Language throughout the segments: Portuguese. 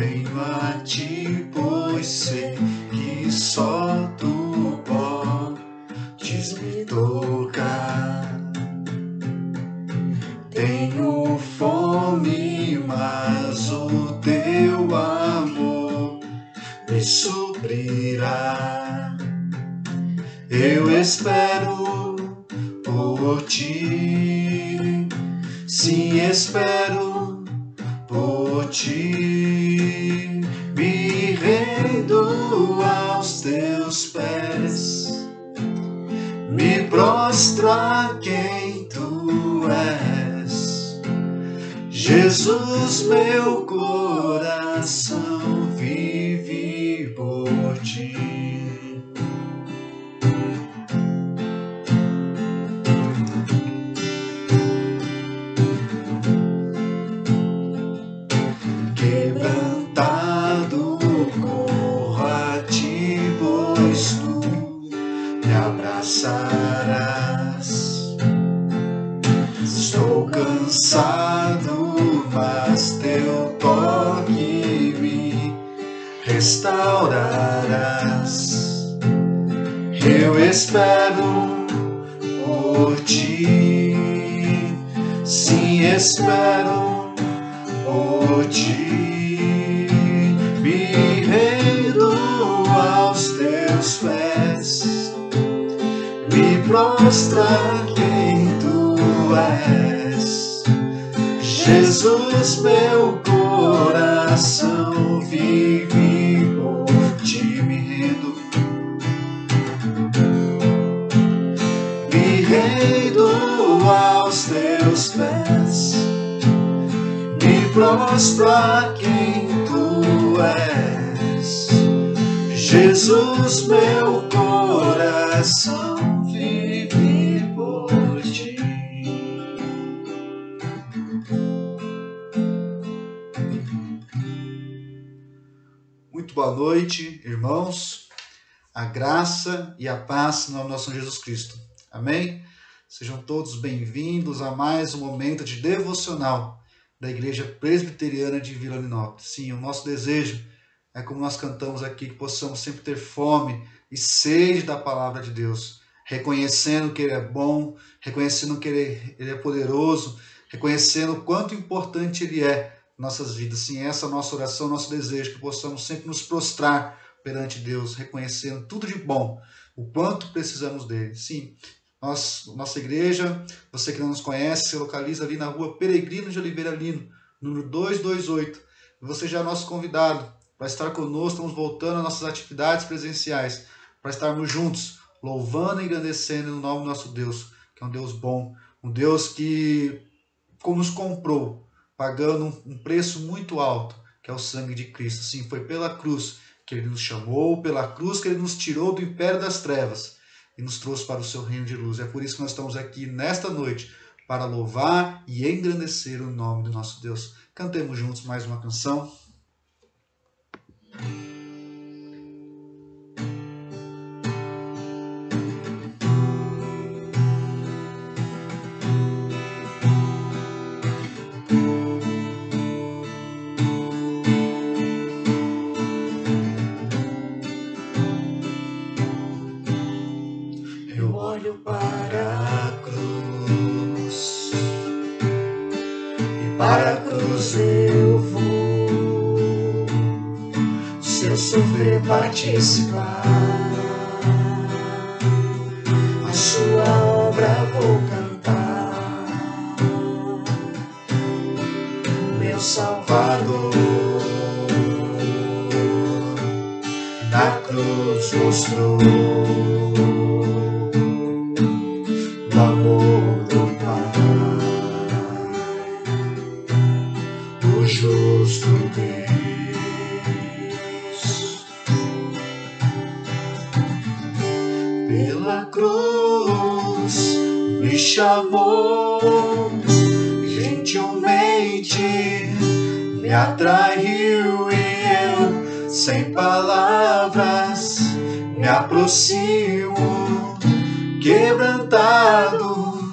Venho a ti, pois sei que só tu podes me tocar. Tenho fome, mas o teu amor me suprirá. Eu espero por ti, sim, espero por ti. Me rendo aos teus pés, me prostro a quem tu és. Jesus, meu coração vive por ti. Quebrantado corro a ti, pois tu me abraçarás. Estou cansado, mas teu toque me restaurarás. Eu espero por ti, sim, espero por ti. Me rendo aos teus pés, me prostro a quem tu és. Jesus, meu coração vive por ti. Me rendo aos teus pés, me prostro a quem tu és. Jesus, meu coração vive por ti. Muito boa noite, irmãos. A graça e a paz no nome do nosso Senhor Jesus Cristo. Amém? Sejam todos bem-vindos a mais um momento de devocional da Igreja Presbiteriana de Vila Nilópolis. Sim, o nosso desejo é, como nós cantamos aqui, que possamos sempre ter fome e sede da palavra de Deus, reconhecendo que Ele é bom, reconhecendo que Ele é poderoso, reconhecendo o quanto importante Ele é em nossas vidas. Sim, essa é a nossa oração, nosso desejo, que possamos sempre nos prostrar perante Deus, reconhecendo tudo de bom, o quanto precisamos dele. Sim, nossa igreja, você que não nos conhece, se localiza ali na rua Peregrino de Oliveira Lino, número 228. Você já é nosso convidado para estar conosco. Estamos voltando às nossas atividades presenciais, para estarmos juntos, louvando e engrandecendo no nome do nosso Deus, que é um Deus bom, um Deus que nos comprou, pagando um preço muito alto, que é o sangue de Cristo. Sim, foi pela cruz que Ele nos chamou, pela cruz que Ele nos tirou do império das trevas e nos trouxe para o seu reino de luz. É por isso que nós estamos aqui nesta noite, para louvar e engrandecer o nome do nosso Deus. Cantemos juntos mais uma canção. Para a cruz eu vou, se eu sofrer participar, a sua obra vou cantar. Meu Salvador na cruz mostrou o amor do Pai. Justo Deus, pela cruz me chamou, gentilmente me atraiu, e eu, sem palavras, me aproximo, quebrantado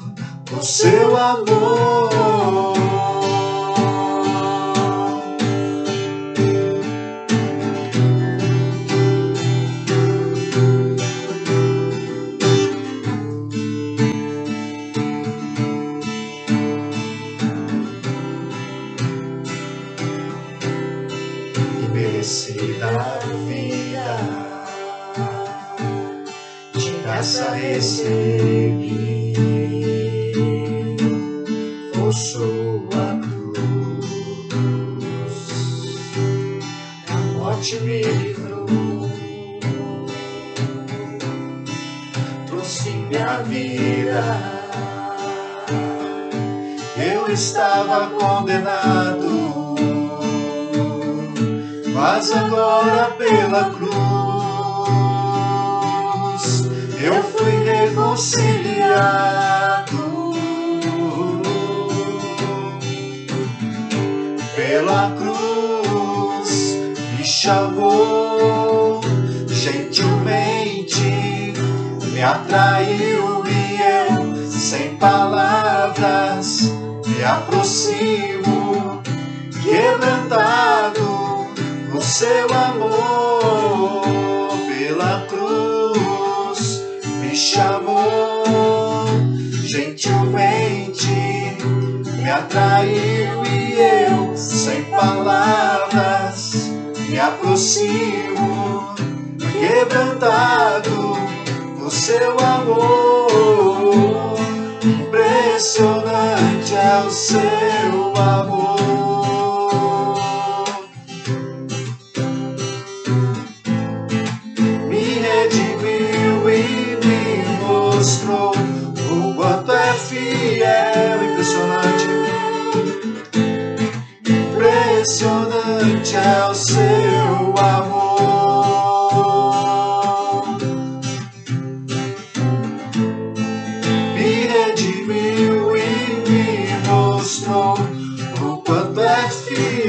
por seu amor. oferecida vida, de graça recebi, por sua cruz, a morte me livrou, trouxe minha vida. Eu estava condenado, mas agora pela cruz eu fui reconciliado. Pela cruz me chamou gentilmente, me atraiu e eu, sem palavras, me aproximo, quebrantado no seu amor. Pela cruz me chamou gentilmente, me atraiu e eu, sem palavras, me aproximo, quebrantado no seu amor. Impressionante é o seu amor. Me redimiu e me mostrou o quanto é fiel. Impressionante é o seu amor. Me redimiu e me mostrou o quanto é fiel.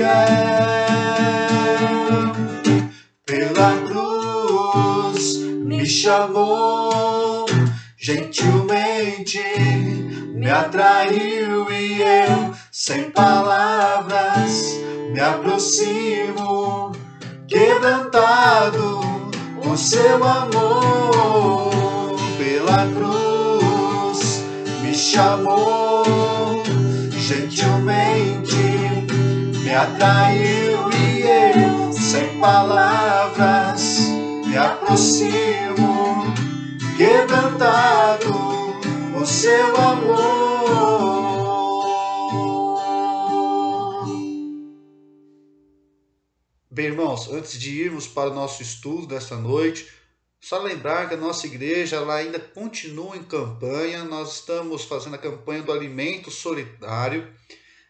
Pela cruz me chamou gentilmente, me atraiu e eu, sem palavras, me aproximo, quebrantado com seu amor. Pela cruz me chamou gentilmente, me atraiu e eu, sem palavras, me aproximo, quebrantado com seu amor. Bem, irmãos, antes de irmos para o nosso estudo desta noite, só lembrar que a nossa igreja ela ainda continua em campanha. Nós estamos fazendo a campanha do alimento solidário.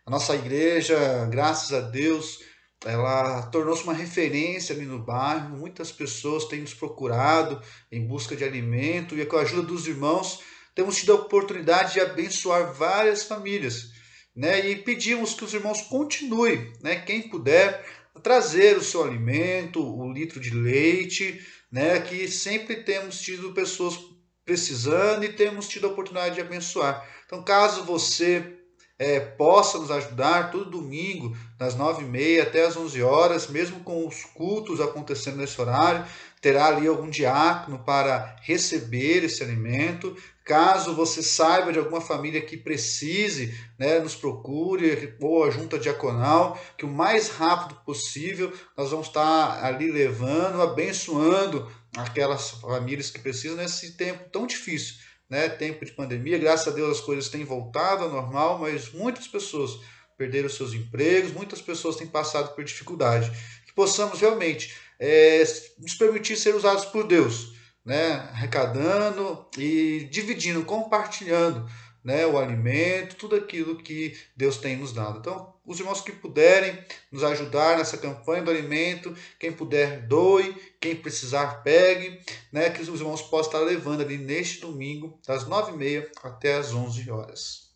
A nossa igreja, graças a Deus, ela tornou-se uma referência ali no bairro. Muitas pessoas têm nos procurado em busca de alimento e com a ajuda dos irmãos temos tido a oportunidade de abençoar várias famílias, né? E pedimos que os irmãos continuem, né? Quem puder, trazer o seu alimento, o litro de leite, né? Que sempre temos tido pessoas precisando e temos tido a oportunidade de abençoar. Então, caso você possa nos ajudar, todo domingo, das 9h30 até as 11 horas, mesmo com os cultos acontecendo nesse horário, terá ali algum diácono para receber esse alimento. Caso você saiba de alguma família que precise, né, nos procure, ou a junta diaconal, que o mais rápido possível nós vamos estar ali levando, abençoando aquelas famílias que precisam nesse tempo tão difícil, né? Tempo de pandemia. Graças a Deus as coisas têm voltado ao normal, mas muitas pessoas perderam seus empregos, muitas pessoas têm passado por dificuldade. Que possamos realmente nos permitir ser usados por Deus, né? Arrecadando e dividindo, compartilhando, né, o alimento, tudo aquilo que Deus tem nos dado. Então, os irmãos que puderem nos ajudar nessa campanha do alimento, quem puder doe, quem precisar pegue, né, que os irmãos possam estar levando ali neste domingo, das 9h30 até as 11 horas.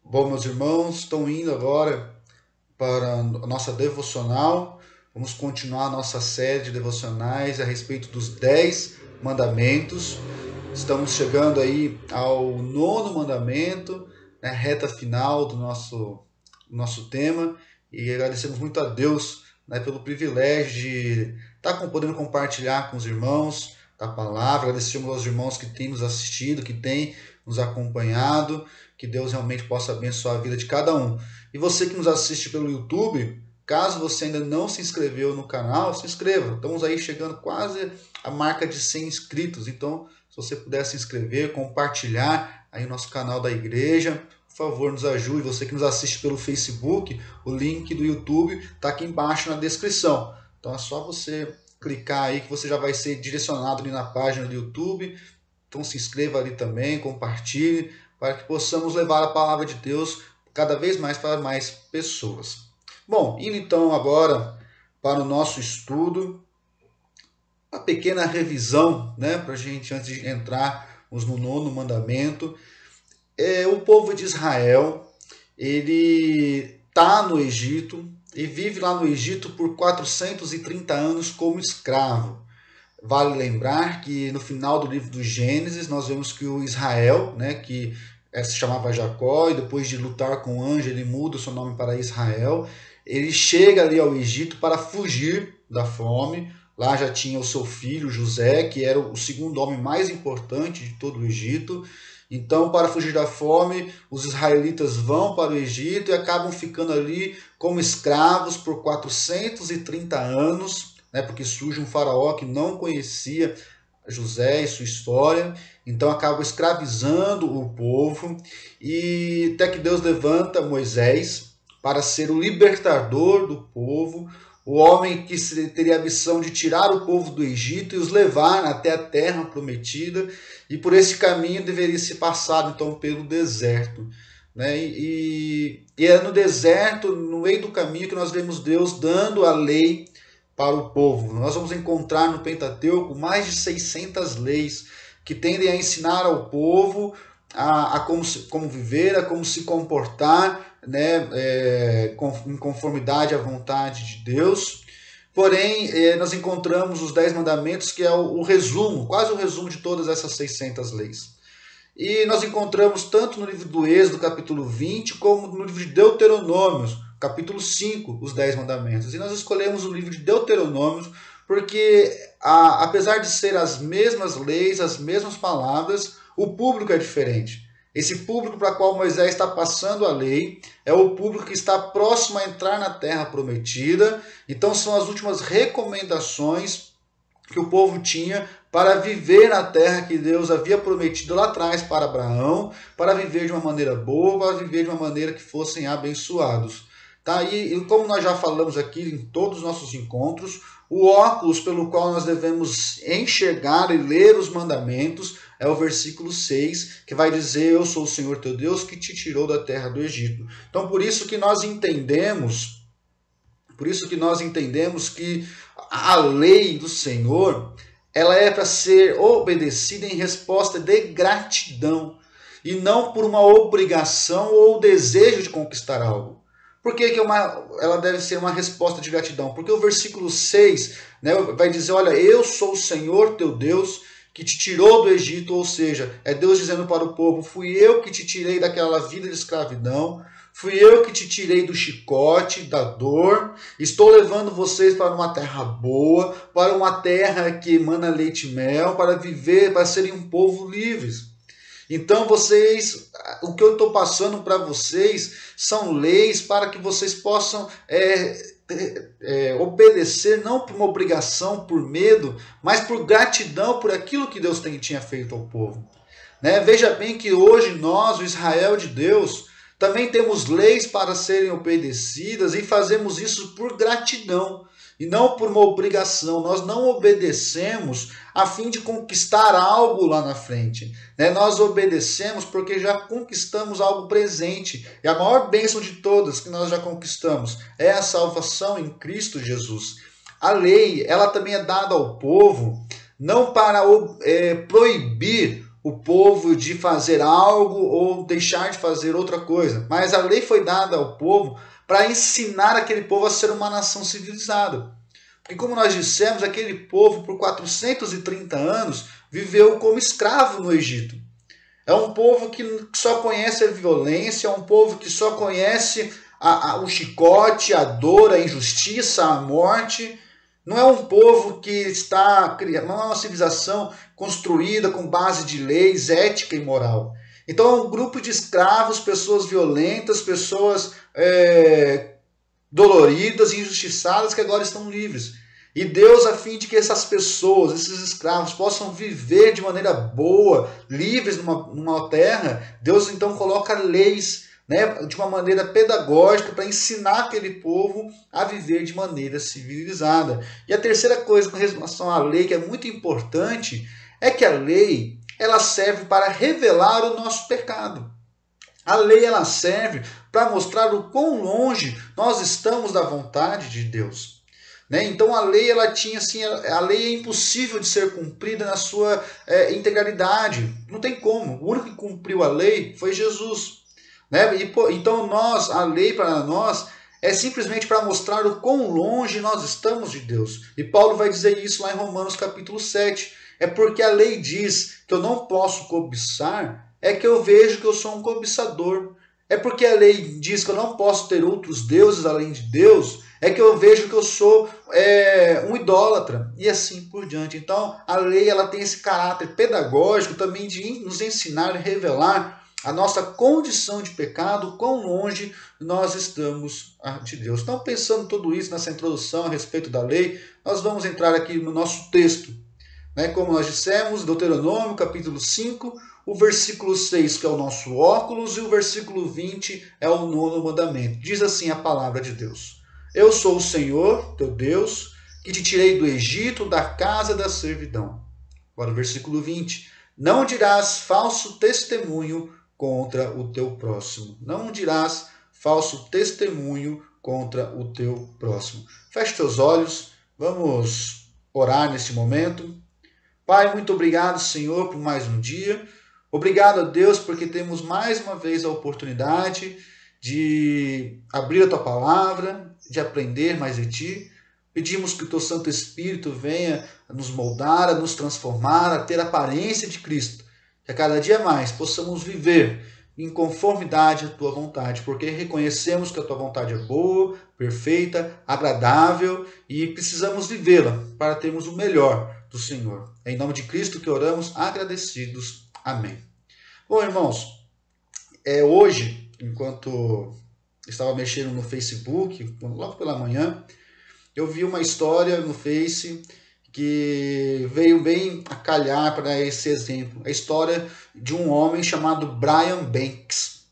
Bom, meus irmãos, estão indo agora para a nossa devocional. Vamos continuar a nossa série de devocionais a respeito dos 10 mandamentos. Estamos chegando aí ao 9º mandamento, né, reta final do nosso tema, e agradecemos muito a Deus, né, pelo privilégio de estar podendo compartilhar com os irmãos a palavra. Agradecemos aos irmãos que têm nos assistido, que têm nos acompanhado, que Deus realmente possa abençoar a vida de cada um. E você que nos assiste pelo YouTube, caso você ainda não se inscreveu no canal, se inscreva. Estamos aí chegando quase a marca de 100 inscritos. Então, se você puder se inscrever, compartilhar aí o nosso canal da igreja, por favor, nos ajude. Você que nos assiste pelo Facebook, o link do YouTube está aqui embaixo na descrição. Então é só você clicar aí que você já vai ser direcionado ali na página do YouTube. Então se inscreva ali também, compartilhe, para que possamos levar a palavra de Deus cada vez mais para mais pessoas. Bom, indo então agora para o nosso estudo, uma pequena revisão, né, para a gente, antes de entrarmos no 9º mandamento. O povo de Israel, ele está no Egito e vive lá no Egito por 430 anos como escravo. Vale lembrar que no final do livro do Gênesis, nós vemos que o Israel, né, que se chamava Jacó, e depois de lutar com o anjo, ele muda o seu nome para Israel. Ele chega ali ao Egito para fugir da fome. Lá já tinha o seu filho José, que era o segundo homem mais importante de todo o Egito. Então, para fugir da fome, os israelitas vão para o Egito e acabam ficando ali como escravos por 430 anos, né, porque surge um faraó que não conhecia José e sua história, então acaba escravizando o povo, e até que Deus levanta Moisés para ser o libertador do povo, o homem que teria a missão de tirar o povo do Egito e os levar até a terra prometida, e por esse caminho deveria ser passado então pelo deserto, né? E é no deserto, no meio do caminho, que nós vemos Deus dando a lei para o povo. Nós vamos encontrar no Pentateuco mais de 600 leis que tendem a ensinar ao povo a como viver, a como se comportar, né, em conformidade à vontade de Deus. Porém, nós encontramos os 10 mandamentos, que é o resumo, quase o resumo de todas essas 600 leis. E nós encontramos tanto no livro do Êxodo, capítulo 20, como no livro de Deuteronômio, capítulo 5, os 10 mandamentos. E nós escolhemos o livro de Deuteronômio porque, apesar de ser as mesmas leis, as mesmas palavras, o público é diferente. Esse público para o qual Moisés está passando a lei é o público que está próximo a entrar na terra prometida. Então são as últimas recomendações que o povo tinha para viver na terra que Deus havia prometido lá atrás para Abraão, para viver de uma maneira boa, para viver de uma maneira que fossem abençoados. Tá? E como nós já falamos aqui em todos os nossos encontros, o óculos pelo qual nós devemos enxergar e ler os mandamentos é o versículo 6, que vai dizer: eu sou o Senhor teu Deus que te tirou da terra do Egito. Então por isso que nós entendemos que a lei do Senhor, ela é para ser obedecida em resposta de gratidão, e não por uma obrigação ou desejo de conquistar algo. Por que ela deve ser uma resposta de gratidão? Porque o versículo 6, né, vai dizer: olha, eu sou o Senhor teu Deus que te tirou do Egito, ou seja, é Deus dizendo para o povo: fui eu que te tirei daquela vida de escravidão, fui eu que te tirei do chicote, da dor, estou levando vocês para uma terra boa, para uma terra que emana leite e mel, para viver, para serem um povo livres. Então o que eu estou passando para vocês são leis para que vocês possam obedecer, não por uma obrigação, por medo, mas por gratidão por aquilo que Deus tinha feito ao povo. Né? Veja bem que hoje nós, o Israel de Deus, também temos leis para serem obedecidas e fazemos isso por gratidão e não por uma obrigação. Nós não obedecemos a fim de conquistar algo lá na frente. Né? Nós obedecemos porque já conquistamos algo presente. E a maior bênção de todas que nós já conquistamos é a salvação em Cristo Jesus. A lei, ela também é dada ao povo não para proibir o povo de fazer algo ou deixar de fazer outra coisa, mas a lei foi dada ao povo para ensinar aquele povo a ser uma nação civilizada. Porque, como nós dissemos, aquele povo por 430 anos viveu como escravo no Egito. É um povo que só conhece a violência, é um povo que só conhece o chicote, a dor, a injustiça, a morte. Não é um povo que está criando, não é uma civilização construída com base de leis, ética e moral. Então é um grupo de escravos, pessoas violentas, pessoas doloridas, injustiçadas, que agora estão livres. E Deus, a fim de que essas pessoas, esses escravos, possam viver de maneira boa, livres numa terra, Deus então coloca leis, né, de uma maneira pedagógica para ensinar aquele povo a viver de maneira civilizada. E a terceira coisa com relação à lei, que é muito importante, é que a lei ela serve para revelar o nosso pecado. A lei ela serve para mostrar o quão longe nós estamos da vontade de Deus. Né? Então a lei ela tinha assim, a lei é impossível de ser cumprida na sua integralidade. Não tem como. O único que cumpriu a lei foi Jesus. Né? Então a lei para nós é simplesmente para mostrar o quão longe nós estamos de Deus. E Paulo vai dizer isso lá em Romanos capítulo 7. É porque a lei diz que eu não posso cobiçar, é que eu vejo que eu sou um cobiçador. É porque a lei diz que eu não posso ter outros deuses além de Deus, é que eu vejo que eu sou um idólatra. E assim por diante. Então, a lei ela tem esse caráter pedagógico também de nos ensinar e revelar a nossa condição de pecado, quão longe nós estamos de Deus. Então, pensando tudo isso nessa introdução a respeito da lei, nós vamos entrar aqui no nosso texto. Né? Como nós dissemos, Deuteronômio, capítulo 5, o versículo 6, que é o nosso óculos, e o versículo 20 é o 9º mandamento. Diz assim a palavra de Deus: Eu sou o Senhor, teu Deus, que te tirei do Egito, da casa da servidão. Agora o versículo 20. Não dirás falso testemunho contra o teu próximo. Não dirás falso testemunho contra o teu próximo. Feche teus olhos, vamos orar neste momento. Pai, muito obrigado, Senhor, por mais um dia. Obrigado a Deus porque temos mais uma vez a oportunidade de abrir a Tua palavra, de aprender mais de Ti. Pedimos que o Teu Santo Espírito venha a nos moldar, a nos transformar, a ter a aparência de Cristo. Que a cada dia mais possamos viver em conformidade à Tua vontade, porque reconhecemos que a Tua vontade é boa, perfeita, agradável e precisamos vivê-la para termos o melhor do Senhor. É em nome de Cristo que oramos, agradecidos. Amém. Bom, irmãos, hoje, enquanto estava mexendo no Facebook, logo pela manhã, eu vi uma história no Face que veio bem a calhar para esse exemplo. A história de um homem chamado Brian Banks.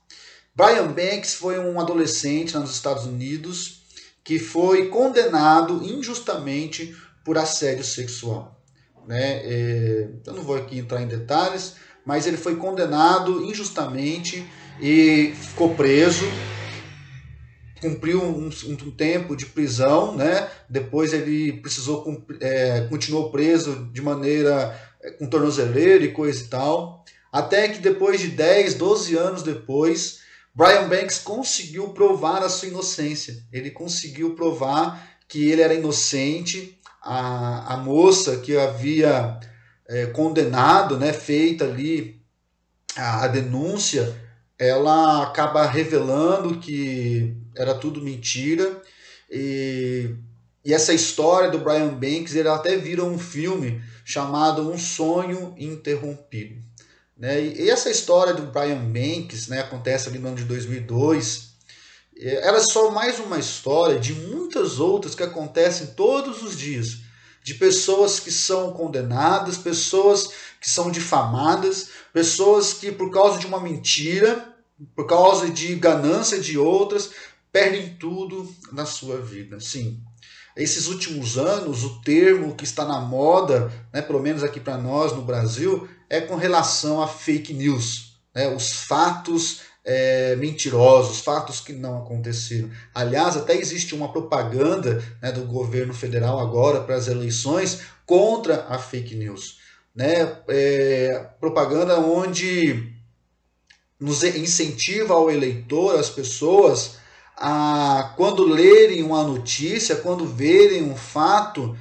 Brian Banks foi um adolescente nos Estados Unidos que foi condenado injustamente por assédio sexual. Né? Eu não vou aqui entrar em detalhes, mas ele foi condenado injustamente e ficou preso. Cumpriu um tempo de prisão, né? Depois ele continuou preso de maneira com tornozeleira e coisa e tal, até que depois de 10, 12 anos depois, Brian Banks conseguiu provar a sua inocência. Ele conseguiu provar que ele era inocente. A moça que havia condenado, né, feita ali a denúncia, ela acaba revelando que era tudo mentira, e essa história do Brian Banks ele até vira um filme chamado Um Sonho Interrompido. Né? E essa história do Brian Banks, né, acontece ali no ano de 2002, ela é só mais uma história de muitas outras que acontecem todos os dias, de pessoas que são condenadas, pessoas que são difamadas, pessoas que por causa de uma mentira, por causa de ganância de outras, perdem tudo na sua vida. Sim, esses últimos anos, o termo que está na moda, né, pelo menos aqui para nós no Brasil, é com relação a fake news, né, os fatos mentirosos, fatos que não aconteceram. Aliás, até existe uma propaganda, né, do governo federal agora para as eleições contra a fake news. Né? Propaganda onde nos incentiva ao eleitor, as pessoas, a, quando lerem uma notícia, quando verem um fato,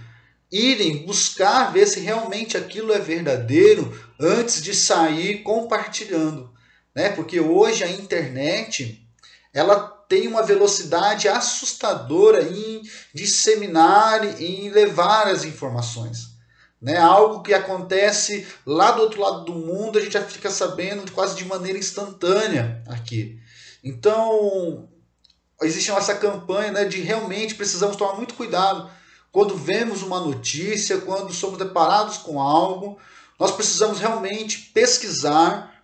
irem buscar ver se realmente aquilo é verdadeiro antes de sair compartilhando. Né? Porque hoje a internet ela tem uma velocidade assustadora em disseminar, em levar as informações. né? Algo que acontece lá do outro lado do mundo, a gente já fica sabendo quase de maneira instantânea aqui. Então, existe essa campanha, né, de realmente precisamos tomar muito cuidado quando vemos uma notícia, quando somos deparados com algo. Nós precisamos realmente pesquisar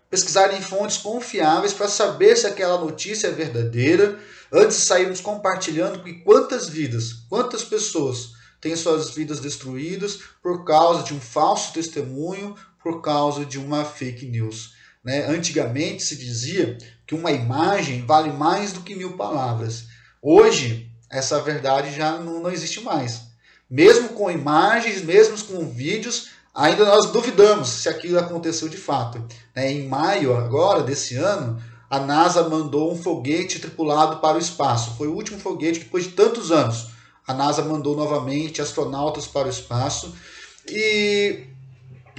em fontes confiáveis para saber se aquela notícia é verdadeira, antes de sairmos compartilhando, porque quantas vidas, quantas pessoas têm suas vidas destruídas por causa de um falso testemunho, por causa de uma fake news, né? Antigamente se dizia que uma imagem vale mais do que 1000 palavras. Hoje, essa verdade já não existe mais. Mesmo com imagens, mesmo com vídeos, ainda nós duvidamos se aquilo aconteceu de fato. Em maio agora desse ano, a NASA mandou um foguete tripulado para o espaço. Foi o último foguete que, depois de tantos anos, a NASA mandou novamente astronautas para o espaço. E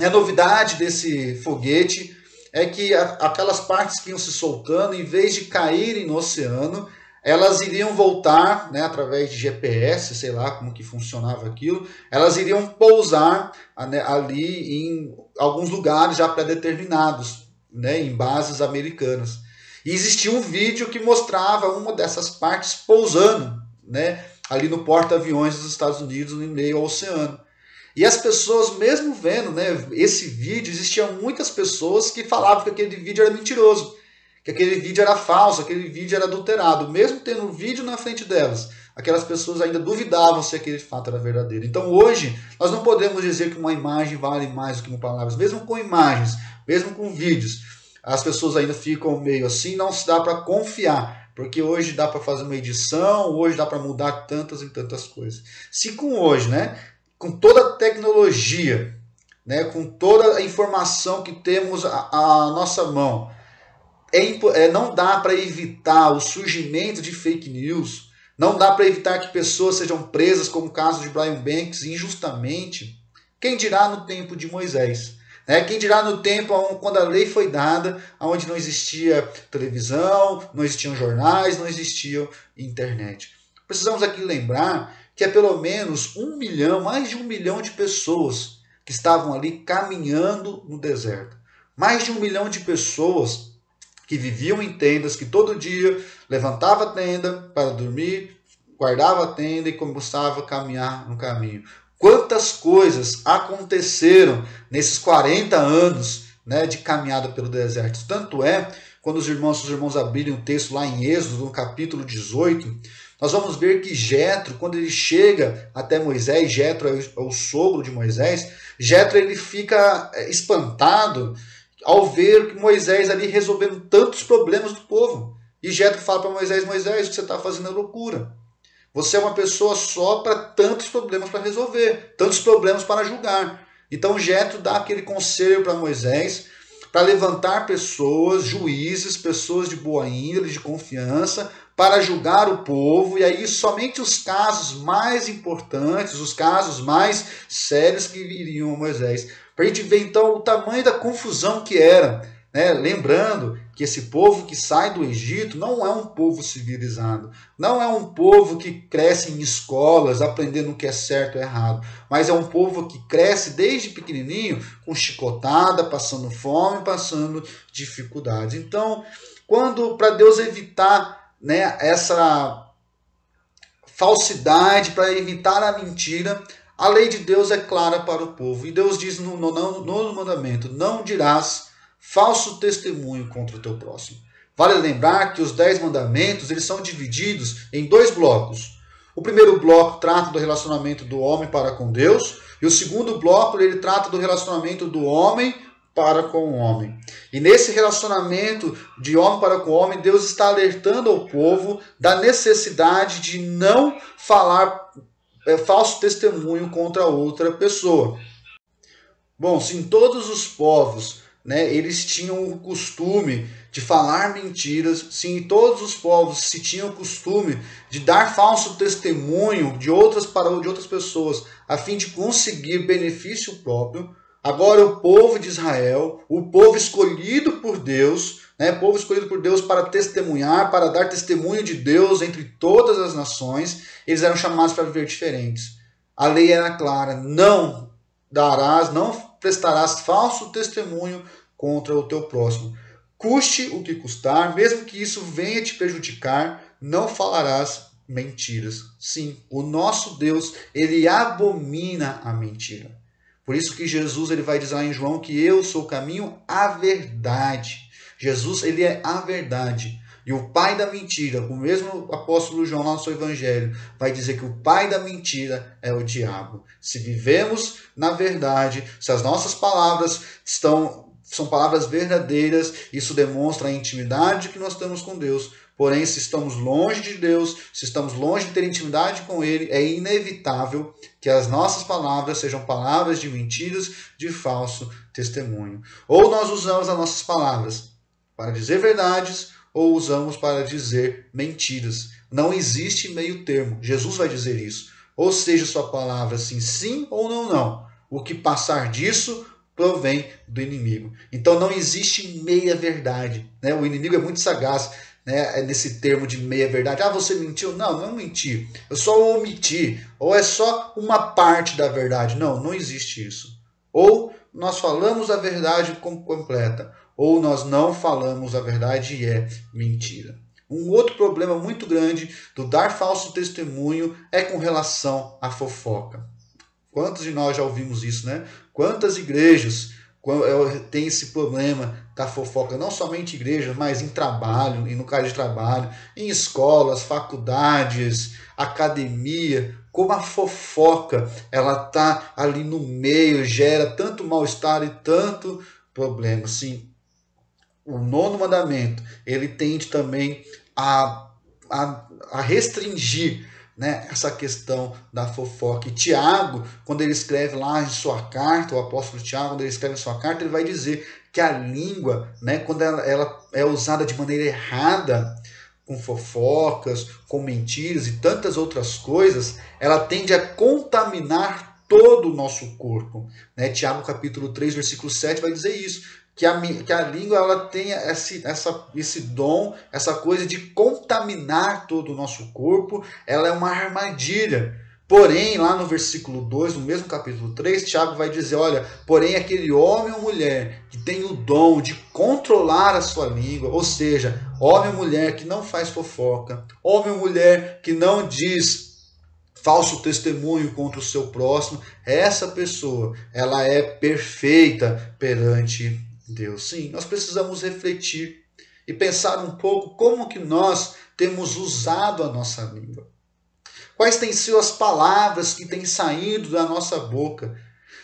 a novidade desse foguete é que aquelas partes que iam se soltando, em vez de caírem no oceano, elas iriam voltar, né, através de GPS, sei lá como que funcionava aquilo, elas iriam pousar, né, ali em alguns lugares já pré-determinados, né, em bases americanas. E existia um vídeo que mostrava uma dessas partes pousando, né, ali no porta-aviões dos Estados Unidos, no meio ao oceano. E as pessoas, mesmo vendo, né, esse vídeo, existiam muitas pessoas que falavam que aquele vídeo era mentiroso, que aquele vídeo era falso, aquele vídeo era adulterado. Mesmo tendo um vídeo na frente delas, aquelas pessoas ainda duvidavam se aquele fato era verdadeiro. Então hoje, nós não podemos dizer que uma imagem vale mais do que 1000 palavras. Mesmo com imagens, mesmo com vídeos, as pessoas ainda ficam meio assim, não se dá para confiar. Porque hoje dá para fazer uma edição, hoje dá para mudar tantas e tantas coisas. Se com hoje, né, com toda a tecnologia, né, com toda a informação que temos à nossa mão, não dá para evitar o surgimento de fake news, não dá para evitar que pessoas sejam presas, como o caso de Brian Banks, injustamente. Quem dirá no tempo de Moisés? Né? Quem dirá no tempo quando a lei foi dada, onde não existia televisão, não existiam jornais, não existia internet. Precisamos aqui lembrar que é pelo menos 1 milhão, mais de 1 milhão de pessoas que estavam ali caminhando no deserto. Mais de 1 milhão de pessoas que viviam em tendas, que todo dia levantava a tenda para dormir, guardava a tenda e começava a caminhar no caminho. Quantas coisas aconteceram nesses 40 anos, né, de caminhada pelo deserto. Tanto é, quando os irmãos abrirem o texto lá em Êxodo, no capítulo 18, nós vamos ver que Jetro, quando ele chega até Moisés, Jetro é o sogro de Moisés, Jetro ele fica espantado ao ver que Moisés ali resolvendo tantos problemas do povo. E Jetro fala para Moisés, Moisés, o que você está fazendo é loucura. Você é uma pessoa só para tantos problemas para resolver, tantos problemas para julgar. Então Jetro dá aquele conselho para Moisés, para levantar pessoas, juízes, pessoas de boa índole, de confiança, para julgar o povo, e aí somente os casos mais importantes, os casos mais sérios que viriam a Moisés. Para a gente ver então o tamanho da confusão que era, né? Lembrando que esse povo que sai do Egito não é um povo civilizado, não é um povo que cresce em escolas aprendendo o que é certo e errado, mas é um povo que cresce desde pequenininho com chicotada, passando fome, passando dificuldades. Então, para Deus evitar, né, essa falsidade, para evitar a mentira, a lei de Deus é clara para o povo. E Deus diz no mandamento, não dirás falso testemunho contra o teu próximo. Vale lembrar que os 10 mandamentos eles são divididos em 2 blocos. O primeiro bloco trata do relacionamento do homem para com Deus, e o segundo bloco ele trata do relacionamento do homem para com o homem. E nesse relacionamento de homem para com o homem, Deus está alertando ao povo da necessidade de não falar falso testemunho contra outra pessoa. Bom, se em todos os povos, né, eles tinham o costume de falar mentiras, se em todos os povos se tinha o costume de dar falso testemunho de outras pessoas, a fim de conseguir benefício próprio, agora o povo de Israel, o povo escolhido por Deus, né, povo escolhido por Deus para testemunhar, para dar testemunho de Deus entre todas as nações, eles eram chamados para viver diferentes. A lei era clara, não não prestarás falso testemunho contra o teu próximo. Custe o que custar, mesmo que isso venha te prejudicar, não falarás mentiras. Sim, o nosso Deus, ele abomina a mentira. Por isso que Jesus ele vai dizer lá em João que eu sou o caminho, a verdade. Jesus, ele é a verdade. E o pai da mentira, o mesmo apóstolo João lá no seu evangelho, vai dizer que o pai da mentira é o diabo. Se vivemos na verdade, se as nossas palavras são palavras verdadeiras, isso demonstra a intimidade que nós temos com Deus. Porém, se estamos longe de Deus, se estamos longe de ter intimidade com Ele, é inevitável que as nossas palavras sejam palavras de mentiras, de falso testemunho. Ou nós usamos as nossas palavras para dizer verdades, ou usamos para dizer mentiras. Não existe meio termo. Jesus vai dizer isso. Ou seja, sua palavra sim, sim ou não, não. O que passar disso provém do inimigo. Então não existe meia verdade. Né? O inimigo é muito sagaz, né? Nesse termo de meia verdade. Ah, você mentiu? Não, não menti. Eu só omiti. Ou é só uma parte da verdade. Não, não existe isso. Ou nós falamos a verdade completa, ou nós não falamos a verdade e é mentira. Um outro problema muito grande do dar falso testemunho é com relação à fofoca. Quantos de nós já ouvimos isso, né? Quantas igrejas têm esse problema da fofoca? Não somente igrejas, mas em trabalho, e no caso de trabalho, em escolas, faculdades, academia. Como a fofoca, ela está ali no meio, gera tanto mal-estar e tanto problema. Sim, o nono mandamento, ele tende também a restringir, né, essa questão da fofoca. E Tiago, quando ele escreve lá em sua carta, o apóstolo Tiago, quando ele escreve em sua carta, ele vai dizer que a língua, né, quando ela é usada de maneira errada, com fofocas, com mentiras e tantas outras coisas, ela tende a contaminar todo o nosso corpo. Né? Tiago capítulo 3, versículo 7 vai dizer isso, que a língua ela tem esse dom, essa coisa de contaminar todo o nosso corpo, ela é uma armadilha. Porém, lá no versículo 2, no mesmo capítulo 3, Tiago vai dizer, olha, porém aquele homem ou mulher que tem o dom de controlar a sua língua, ou seja, homem ou mulher que não faz fofoca, homem ou mulher que não diz falso testemunho contra o seu próximo, essa pessoa, ela é perfeita perante Deus. Sim, nós precisamos refletir e pensar um pouco como que nós temos usado a nossa língua. Quais têm sido as palavras que têm saído da nossa boca?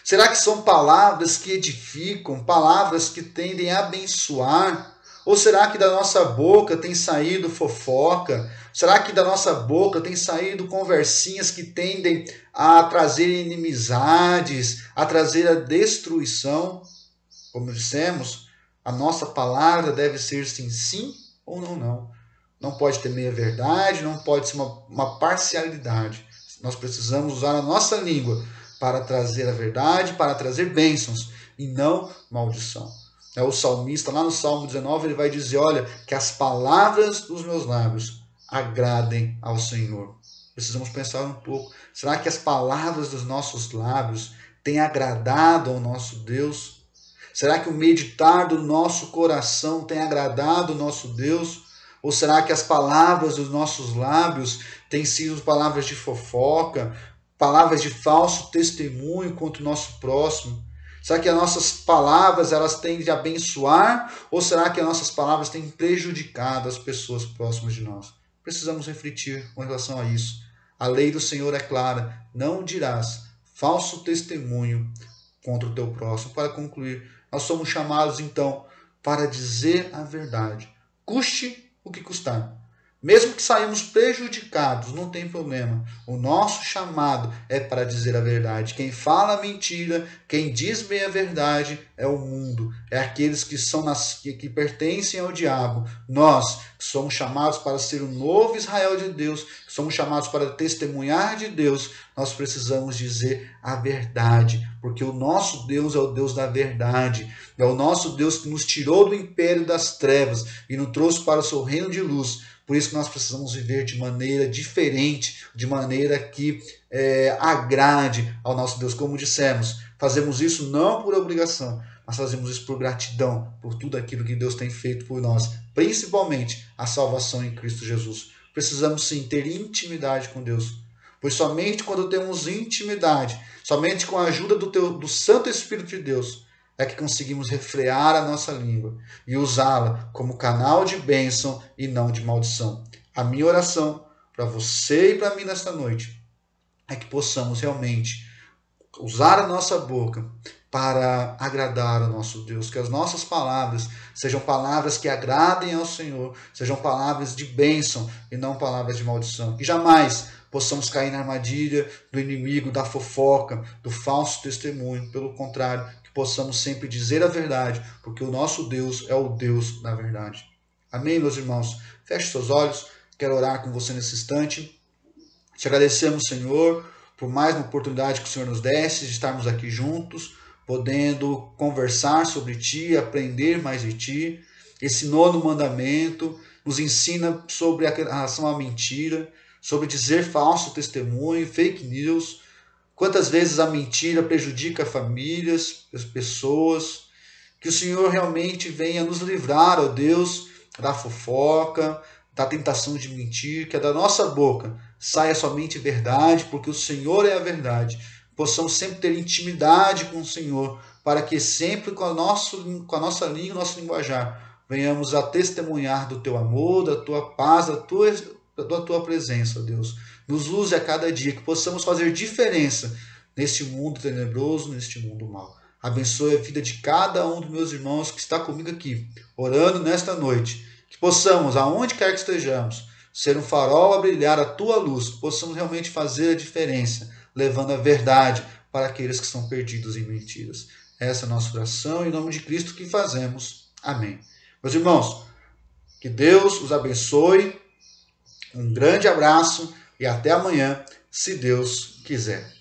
Será que são palavras que edificam, palavras que tendem a abençoar? Ou será que da nossa boca tem saído fofoca? Será que da nossa boca tem saído conversinhas que tendem a trazer inimizades, a trazer a destruição? Como dissemos, a nossa palavra deve ser sim, sim ou não, não. Não pode ter meia verdade, não pode ser uma parcialidade. Nós precisamos usar a nossa língua para trazer a verdade, para trazer bênçãos e não maldição. O salmista, lá no Salmo 19, ele vai dizer, olha, que as palavras dos meus lábios agradem ao Senhor. Precisamos pensar um pouco. Será que as palavras dos nossos lábios têm agradado ao nosso Deus? Será que o meditar do nosso coração tem agradado ao nosso Deus? Ou será que as palavras dos nossos lábios têm sido palavras de fofoca, palavras de falso testemunho contra o nosso próximo? Será que as nossas palavras elas têm de abençoar ou será que as nossas palavras têm prejudicado as pessoas próximas de nós? Precisamos refletir com relação a isso. A lei do Senhor é clara, não dirás falso testemunho contra o teu próximo. Para concluir, nós somos chamados então para dizer a verdade, custe o que custar. Mesmo que saímos prejudicados, não tem problema. O nosso chamado é para dizer a verdade. Quem fala a mentira, quem diz bem a verdade é o mundo. É aqueles que pertencem ao diabo. Nós, que somos chamados para ser o novo Israel de Deus, que somos chamados para testemunhar de Deus, nós precisamos dizer a verdade. Porque o nosso Deus é o Deus da verdade. É o nosso Deus que nos tirou do império das trevas e nos trouxe para o seu reino de luz. Por isso que nós precisamos viver de maneira diferente, de maneira que agrade ao nosso Deus. Como dissemos, fazemos isso não por obrigação, mas fazemos isso por gratidão, por tudo aquilo que Deus tem feito por nós, principalmente a salvação em Cristo Jesus. Precisamos sim ter intimidade com Deus, pois somente quando temos intimidade, somente com a ajuda do Santo Espírito de Deus, é que conseguimos refrear a nossa língua e usá-la como canal de bênção e não de maldição. A minha oração para você e para mim nesta noite é que possamos realmente usar a nossa boca para agradar ao nosso Deus, que as nossas palavras sejam palavras que agradem ao Senhor, sejam palavras de bênção e não palavras de maldição. E jamais possamos cair na armadilha do inimigo, da fofoca, do falso testemunho. Pelo contrário, que possamos sempre dizer a verdade, porque o nosso Deus é o Deus da verdade. Amém, meus irmãos? Feche seus olhos, quero orar com você nesse instante. Te agradecemos, Senhor, por mais uma oportunidade que o Senhor nos desse de estarmos aqui juntos, podendo conversar sobre Ti, aprender mais de Ti. Esse 9º mandamento nos ensina sobre a relação à mentira, sobre dizer falso testemunho, fake news. Quantas vezes a mentira prejudica famílias, as pessoas. Que o Senhor realmente venha nos livrar, ó Deus, da fofoca, da tentação de mentir, que da nossa boca saia somente verdade, porque o Senhor é a verdade. Possamos sempre ter intimidade com o Senhor, para que sempre com a nossa língua, nosso linguajar, venhamos a testemunhar do Teu amor, da Tua paz, da Tua presença, ó Deus. Nos use a cada dia, que possamos fazer diferença neste mundo tenebroso, neste mundo mau. Abençoe a vida de cada um dos meus irmãos que está comigo aqui, orando nesta noite. Que possamos, aonde quer que estejamos, ser um farol a brilhar a Tua luz, que possamos realmente fazer a diferença, levando a verdade para aqueles que estão perdidos em mentiras. Essa é a nossa oração, em nome de Cristo que fazemos. Amém. Meus irmãos, que Deus os abençoe, um grande abraço e até amanhã, se Deus quiser.